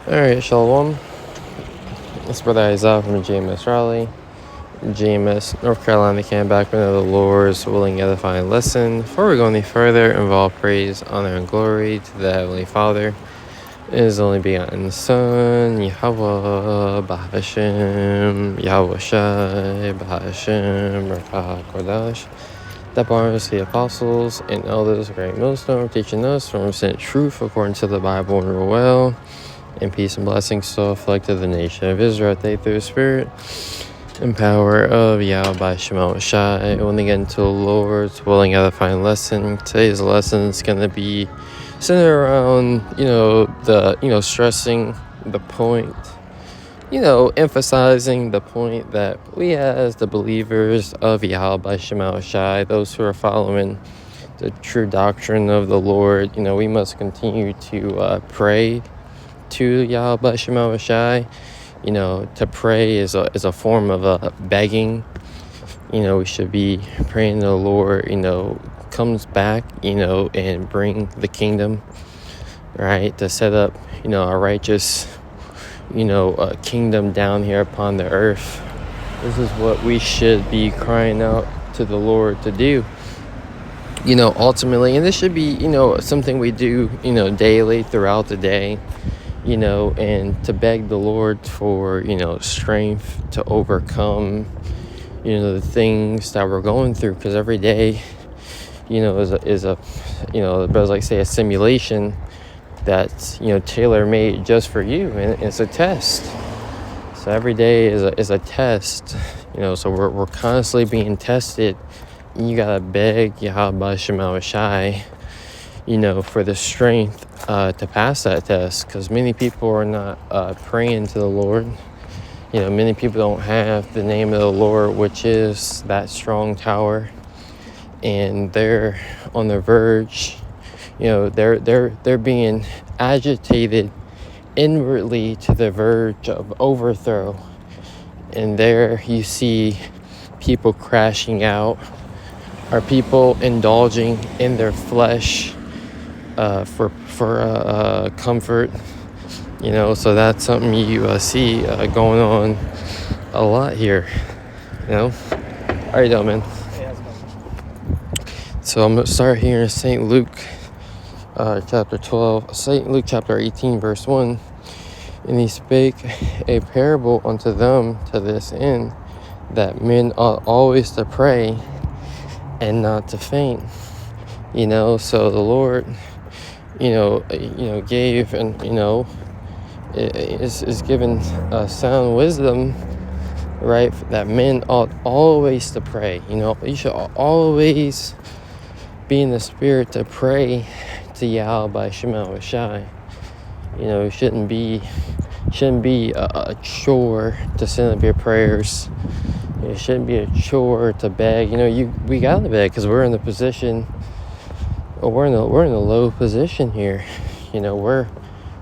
Alright, Shalom. It's Brother Isaiah from GMS Raleigh, GMS North Carolina came back with another Lord's willing edifying lesson. Before we go any further, involve praise, honor, and glory to the Heavenly Father, His only begotten Son, Yahweh, Bahashem, Yahweh Shai, Bahashem, Rakah Kodash, that borrows the apostles and elders of Great Millstone, teaching us from sent truth according to the Bible and rule well. And peace and blessings so reflect to the nation of Israel, they through the Spirit and power of Yahweh by Shema Shai. When they get into the Lord's willing edifying lesson, today's lesson is going to be centered around, stressing the point, emphasizing the point that we as the believers of Yahweh by Shema Shai, those who are following the true doctrine of the Lord, we must continue to pray to Yahweh Shema Shai. To pray is a form of begging. We should be praying the Lord, comes back, and bring the kingdom, right? To set up, a righteous, a kingdom down here upon the earth. This is what we should be crying out to the Lord to do. Ultimately, and this should be, something we do, daily throughout the day. And to beg the Lord for, strength to overcome, the things that we're going through. Because every day, is a a simulation that's, tailor-made just for you. And it's a test. So every day is a test, so we're constantly being tested. And you got to beg Yahweh Shema Shai, for the strength to pass that test, because many people are not praying to the Lord. Many people don't have the name of the Lord, which is that strong tower, and they're on the verge. They're being agitated inwardly to the verge of overthrow, and there you see people crashing out, are people indulging in their flesh for comfort, so that's something you see going on a lot here. How are you doing, man? Hey, how's it going? So I'm gonna start here in St. Luke chapter 12, St. Luke chapter 18 verse 1. And he spake a parable unto them to this end, that men ought always to pray and not to faint. So the Lord gave, and is given sound wisdom, right? That men ought always to pray. You should always be in the spirit to pray to Yahweh by Shema Shai. It shouldn't be a chore to send up your prayers. It shouldn't be a chore to beg. We gotta beg, because we're in the position. We're in a low position here. We're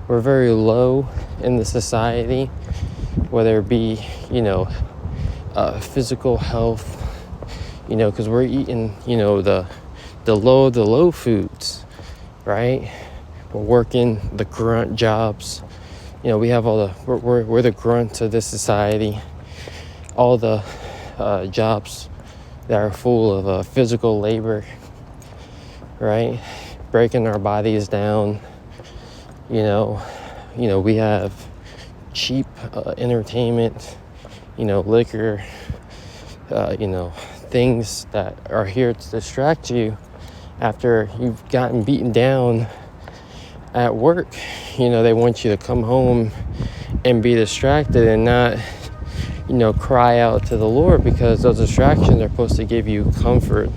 very low in the society, whether it be physical health. Because we're eating the low foods, right? We're working the grunt jobs. We have we're the grunts of this society. All the jobs that are full of physical labor, right? Breaking our bodies down. We have cheap entertainment, liquor, things that are here to distract you after you've gotten beaten down at work. They want you to come home and be distracted and not, cry out to the Lord, because those distractions are supposed to give you comfort.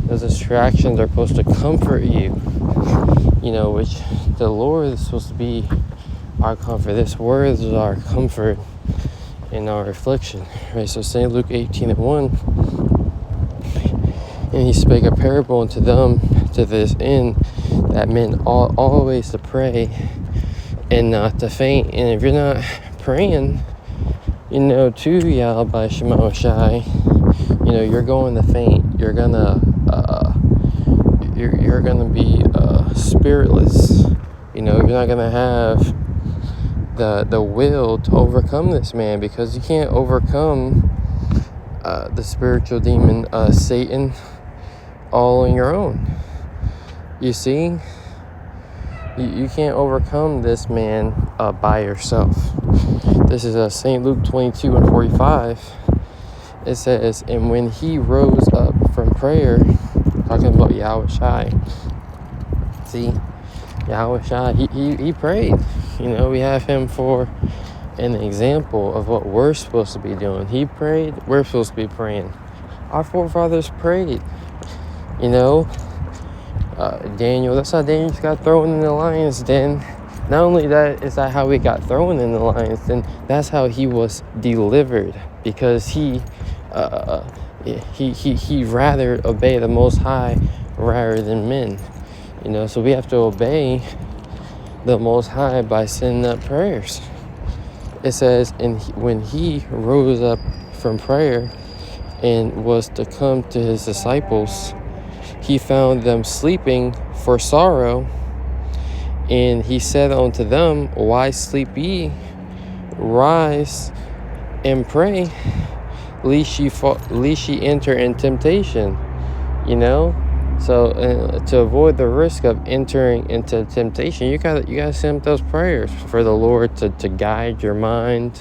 Those distractions are supposed to comfort you, which the Lord is supposed to be our comfort. This word is our comfort in our affliction, right? So St. Luke 18:1, and he spake a parable unto them to this end, that men ought always to pray and not to faint. And if you're not praying, to Yahweh by Shema Shai, you're going to faint. You're gonna be spiritless. You're not gonna have the will to overcome this man, because you can't overcome the spiritual demon Satan all on your own. You see, you can't overcome this man by yourself. This is St. Luke 22:45. It says, and when he rose up from prayer, talking about Yahushai. See, Yahushai, he prayed. We have him for an example of what we're supposed to be doing. He prayed, we're supposed to be praying. Our forefathers prayed. Daniel, that's how Daniel got thrown in the lion's den. Not only that, is that how he got thrown in the lion's den, that's how he was delivered, because he rather obey the Most High rather than men. So we have to obey the Most High by sending up prayers. It says, and when he rose up from prayer and was to come to his disciples, he found them sleeping for sorrow. And he said unto them, why sleep ye? Rise and pray, lest ye enter in temptation. So to avoid the risk of entering into temptation, you gotta send those prayers for the Lord to guide your mind,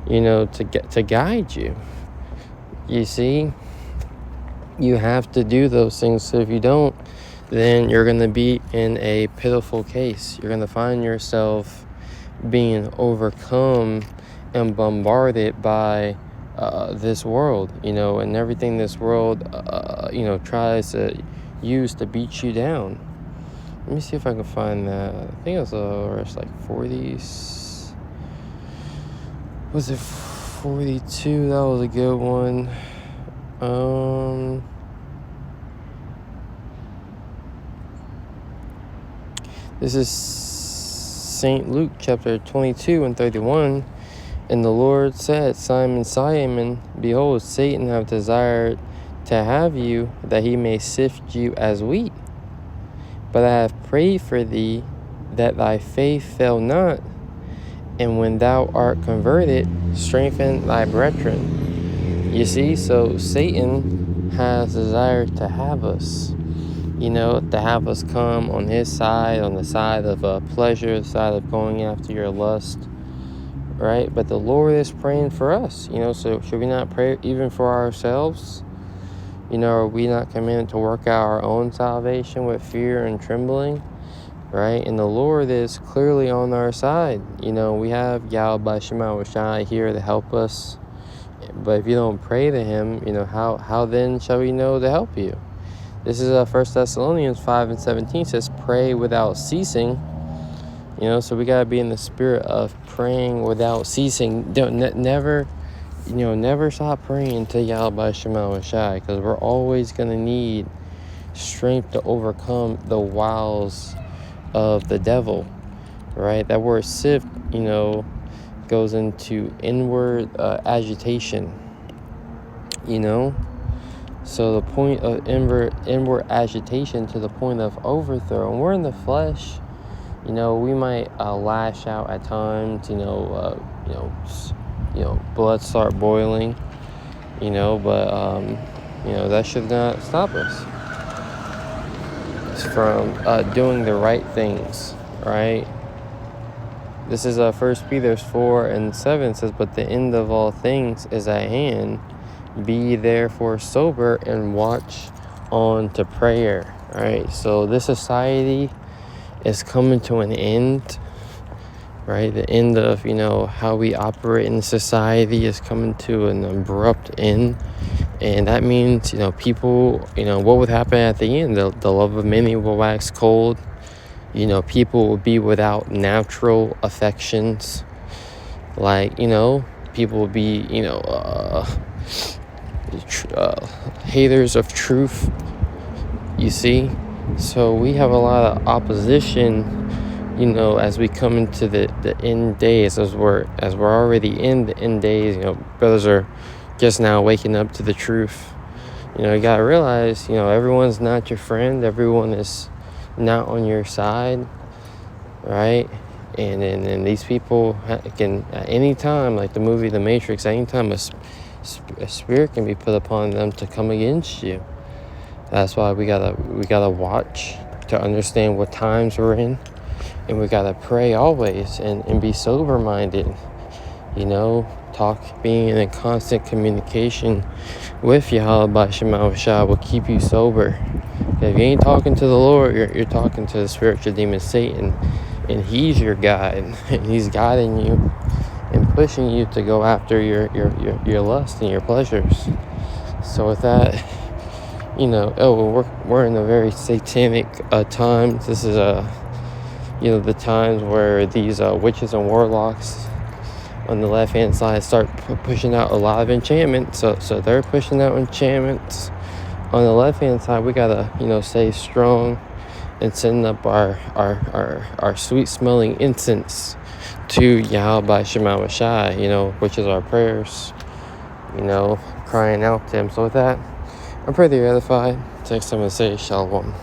to guide you. You see, you have to do those things. So if you don't, then you're going to be in a pitiful case. You're going to find yourself being overcome and bombarded by this world, and everything this world, tries to use to beat you down. Let me see if I can find that. I think it was verse like 40s. Was it 42? That was a good one. This is St. Luke chapter 22:31. And the Lord said, Simon, Simon, behold, Satan hath desired to have you, that he may sift you as wheat. But I have prayed for thee, that thy faith fail not. And when thou art converted, strengthen thy brethren. You see, so Satan has desired to have us, to have us come on his side, on the side of pleasure, the side of going after your lust. Right? But the Lord is praying for us, so should we not pray even for ourselves? Are we not commanded to work out our own salvation with fear and trembling? Right? And the Lord is clearly on our side. We have Yahweh Shai here to help us. But if you don't pray to him, how then shall we know to help you? This is 1 Thessalonians 5:17 says, pray without ceasing. So we gotta be in the spirit of praying without ceasing. Never stop praying to Yahweh Shai, because we're always gonna need strength to overcome the wiles of the devil. Right? That word sift, goes into inward agitation. So the point of inward agitation to the point of overthrow. And we're in the flesh. We might lash out at times, blood start boiling, but, that should not stop us from doing the right things, right? This is 1 Peter 4:7 says, but the end of all things is at hand. Be therefore sober and watch on to prayer, right? So this society is coming to an end, right? The end of, how we operate in society is coming to an abrupt end. And that means, people, what would happen at the end? The love of many will wax cold. People will be without natural affections. Like, people will be, haters of truth, you see. So we have a lot of opposition, as we come into the end days, as we're already in the end days. Brothers are just now waking up to the truth. You gotta realize, everyone's not your friend. Everyone is not on your side, right? And these people can, at any time, like the movie The Matrix, at any time a spirit can be put upon them to come against you. That's why we gotta watch to understand what times we're in, and we gotta pray always and be sober minded. Being in a constant communication with Yahweh Shema Shah will keep you sober. If you ain't talking to the Lord, you're talking to the spiritual demon Satan, and he's your guide, and he's guiding you and pushing you to go after your lust and your pleasures. So with that, we're in a very satanic time. This is the times where these witches and warlocks on the left hand side start pushing out a lot of enchantments. So they're pushing out enchantments. On the left hand side, we gotta stay strong and send up our sweet smelling incense to Yahweh Shema Shai, which is our prayers, crying out to him. So with that, I pray that you're edified. Next time I say Shalom.